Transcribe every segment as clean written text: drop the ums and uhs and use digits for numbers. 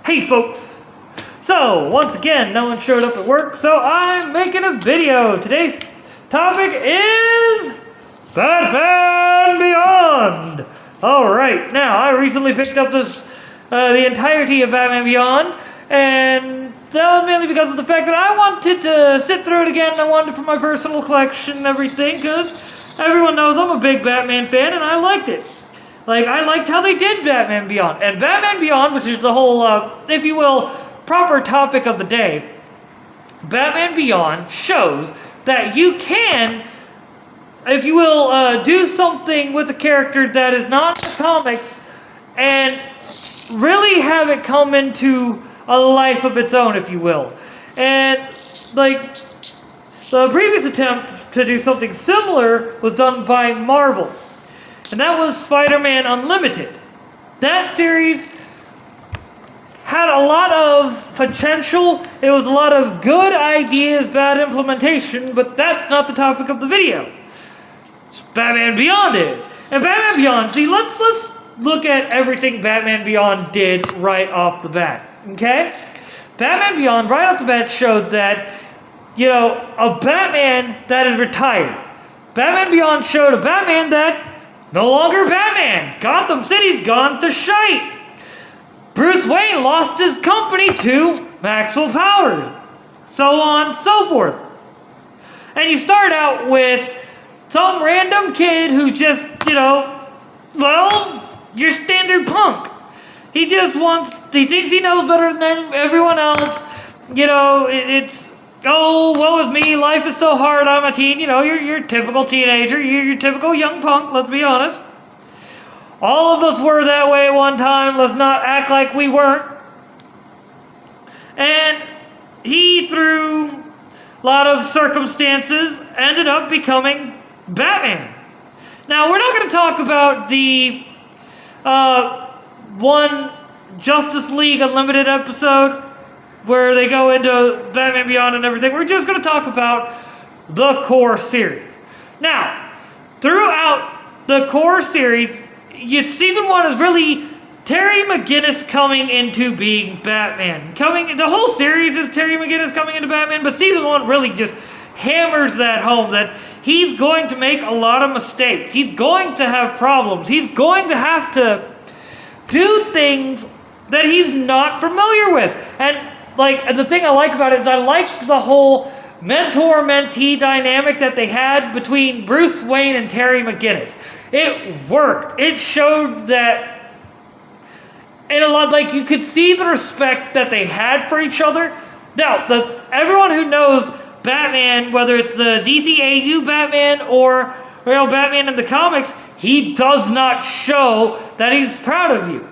Hey folks! So, once again, no one showed up at work, so I'm making a video. Today's topic is Batman Beyond! Alright, now, I recently picked up the entirety of Batman Beyond, and that was mainly because of the fact that I wanted to sit through it again. I wanted it for my personal collection and everything, because everyone knows I'm a big Batman fan, and I liked it. I liked how they did Batman Beyond. And Batman Beyond, which is the whole, if you will, proper topic of the day, Batman Beyond shows that you can, if you will, do something with a character that is not in the comics and really have it come into a life of its own, if you will. And, the previous attempt to do something similar was done by Marvel. And that was Spider-Man Unlimited. That series had a lot of potential. It was a lot of good ideas, bad implementation, but that's not the topic of the video. Batman Beyond is. And Batman Beyond, see, let's look at everything Batman Beyond did right off the bat, okay? Batman Beyond, right off the bat, showed that, a Batman that is retired. Batman Beyond showed a Batman that no longer Batman. Gotham City's gone to shite. Bruce Wayne lost his company to Maxwell Powers. So on and so forth. And you start out with some random kid who just, your standard punk. He thinks he knows better than everyone else. Woe is me, life is so hard, I'm a teen. You're a typical teenager, you're your typical young punk, let's be honest. All of us were that way at one time, let's not act like we weren't. And he, through a lot of circumstances, ended up becoming Batman. Now, we're not going to talk about the one Justice League Unlimited episode where they go into Batman Beyond and everything. We're just going to talk about the core series. Now, throughout the core series, season 1 is really Terry McGinnis coming into being Batman. The whole series is Terry McGinnis coming into Batman, but season 1 really just hammers that home, that he's going to make a lot of mistakes. He's going to have problems. He's going to have to do things that he's not familiar with. And the thing I like about it is I liked the whole mentor-mentee dynamic that they had between Bruce Wayne and Terry McGinnis. It worked. It showed that, and you could see the respect that they had for each other. Now, everyone who knows Batman, whether it's the DCAU Batman or Batman in the comics, he does not show that he's proud of you.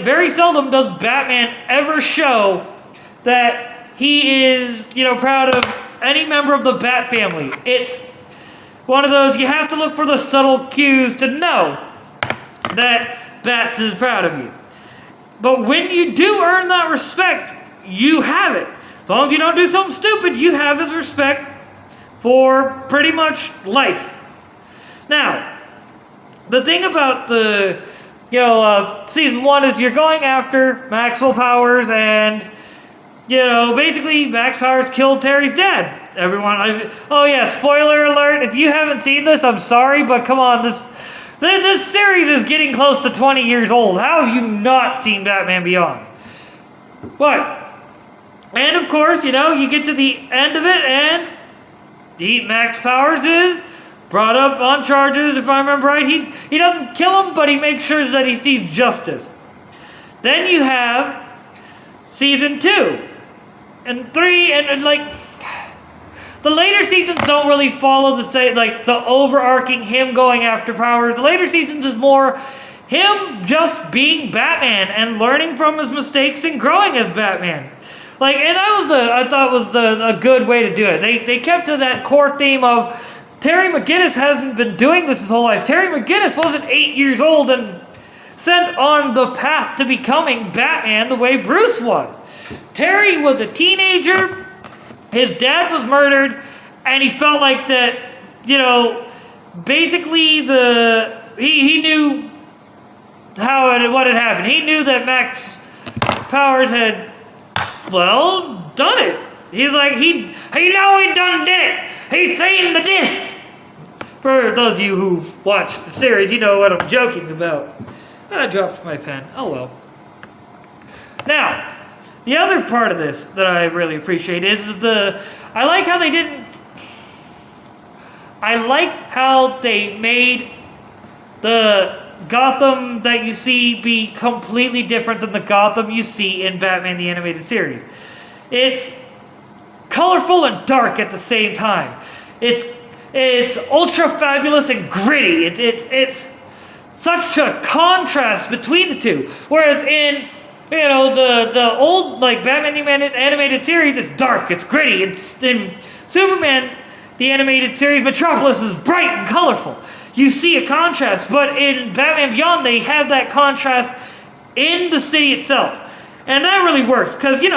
Very seldom does Batman ever show that he is, proud of any member of the Bat family. It's one of those, you have to look for the subtle cues to know that Bats is proud of you. But when you do earn that respect, you have it. As long as you don't do something stupid, you have his respect for pretty much life. Now, the thing about the, season 1 is you're going after Maxwell Powers, and basically, Max Powers killed Terry's dad. Spoiler alert, if you haven't seen this, I'm sorry, but come on, this series is getting close to 20 years old. How have you not seen Batman Beyond? And of course, you get to the end of it, and Max Powers is brought up on charges, if I remember right. He doesn't kill him, but he makes sure that he sees justice. Then you have season 2. And 3, and the later seasons don't really follow the overarching him going after Powers. The later seasons is more him just being Batman and learning from his mistakes and growing as Batman. And that was a good way to do it. They kept to that core theme of Terry McGinnis hasn't been doing this his whole life. Terry McGinnis wasn't 8 years old and sent on the path to becoming Batman the way Bruce was. Terry was a teenager, his dad was murdered, and he felt like that, basically he knew what had happened. He knew that Max Powers had, well, done it. He's like, he know he done did it. He seen the disc. For those of you who've watched the series, you know what I'm joking about. I dropped my pen. Oh well. Now, the other part of this that I really appreciate is I like how they made the Gotham that you see be completely different than the Gotham you see in Batman the Animated Series. It's colorful and dark at the same time. It's ultra fabulous and gritty. It's such a contrast between the two. Whereas in the old like Batman animated series, it's dark, it's gritty. It's in Superman the animated series, Metropolis is bright and colorful. You see a contrast, but in Batman Beyond they have that contrast in the city itself, and that really works because in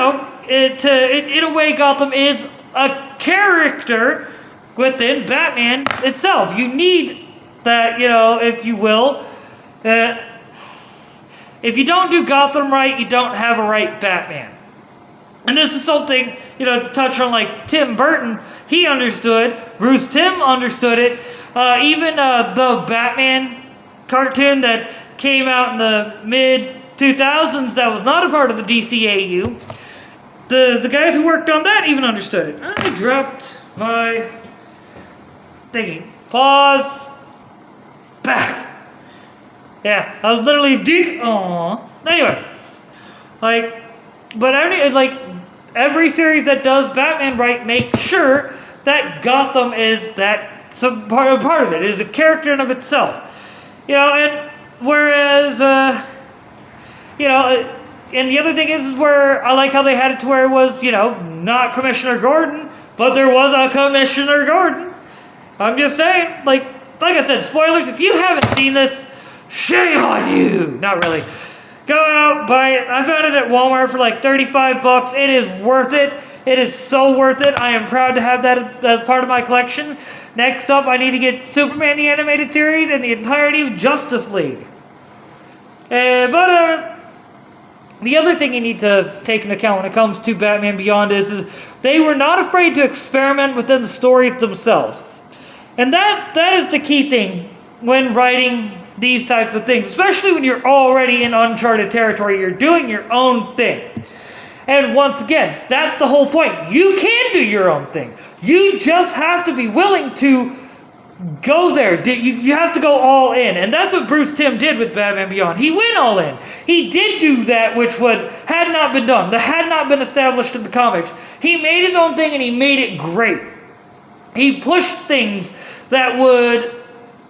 a way Gotham is a character within Batman itself. You need that, if you will. If you don't do Gotham right, you don't have a right Batman. And this is something, to touch on like Tim Burton, he understood. Bruce Timm understood it. Even the Batman cartoon that came out in the mid-2000s that was not a part of the DCAU, the guys who worked on that even understood it. I dropped my thinking. Pause. Back. Yeah, I was literally Anyway, every series that does Batman right makes sure that Gotham is some part of it. It is a character in of itself. And whereas and the other thing is where I like how they had it to where it was, not Commissioner Gordon, but there was a Commissioner Gordon. I'm just saying, like I said, spoilers, if you haven't seen this, shame on you! Not really. Go out, buy it. I found it at Walmart for like $35. It is worth it. It is so worth it. I am proud to have that as part of my collection. Next up, I need to get Superman the Animated Series and the entirety of Justice League. But the other thing you need to take into account when it comes to Batman Beyond is they were not afraid to experiment within the stories themselves. And that is the key thing when writing these types of things, especially when you're already in uncharted territory. You're doing your own thing. And once again, that's the whole point. You can do your own thing. You just have to be willing to go there. You have to go all in. And that's what Bruce Timm did with Batman Beyond. He went all in. He did do that which had not been done, that had not been established in the comics. He made his own thing and he made it great. He pushed things that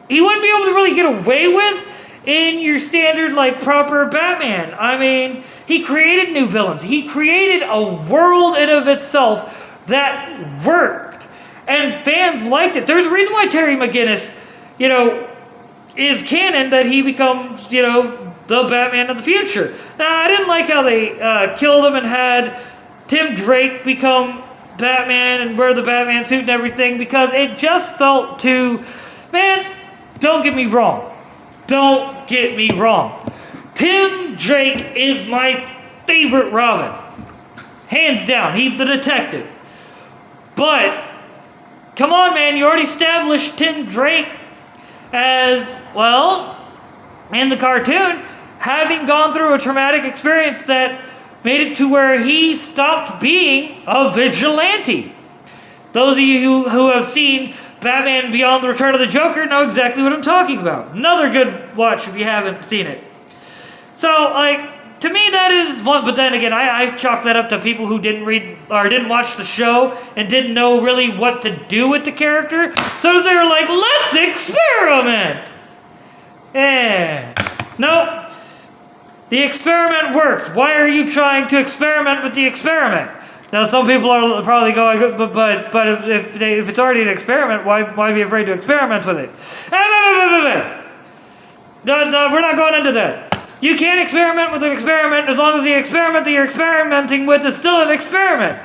he wouldn't be able to really get away with in your standard, proper Batman. I mean, he created new villains. He created a world in of itself that worked. And fans liked it. There's a reason why Terry McGinnis, is canon that he becomes, the Batman of the future. Now, I didn't like how they killed him and had Tim Drake become Batman and wear the Batman suit and everything, because it just felt too... Man, don't get me wrong. Don't get me wrong. Tim Drake is my favorite Robin. Hands down, he's the detective. But, come on, man, you already established Tim Drake as, in the cartoon, having gone through a traumatic experience that made it to where he stopped being a vigilante. Those of you who have seen Batman Beyond the Return of the Joker know exactly what I'm talking about. Another good watch if you haven't seen it. So, to me that is one, but then again, I chalk that up to people who didn't read or didn't watch the show and didn't know really what to do with the character. So they were like, let's experiment! Nope. The experiment worked. Why are you trying to experiment with the experiment? Now, some people are probably going, but if it's already an experiment, why be afraid to experiment with it? No, we're not going into that. You can't experiment with an experiment as long as the experiment that you're experimenting with is still an experiment.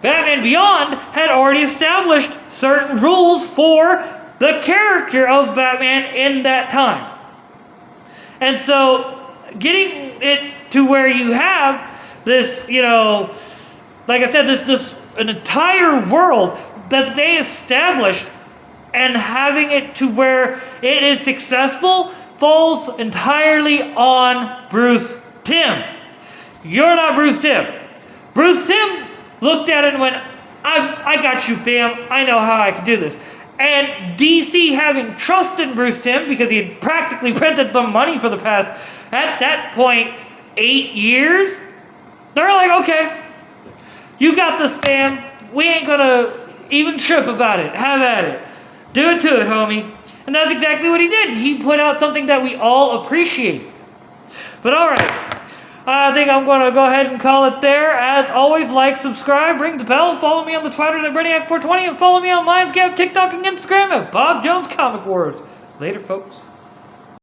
Batman Beyond had already established certain rules for the character of Batman in that time. And so, getting it to where you have this, you know, like I said, this an entire world that they established, and having it to where it is successful falls entirely on Bruce Timm. You're not Bruce Timm. Bruce Timm looked at it and went, I got you, fam. I know how I can do this. And DC, having trust in Bruce Timm, because he had practically printed the money for the past, at that point, 8 years, they're like, okay, you got this, fam. We ain't gonna even trip about it. Have at it. Do it to it, homie. And that's exactly what he did. He put out something that we all appreciate. But all right, I think I'm going to go ahead and call it there. As always, like, subscribe, ring the bell, follow me on the Twitter at Brainiac420, and follow me on Mindscape, TikTok, and Instagram at Bob Jones Comic Wars. Later, folks.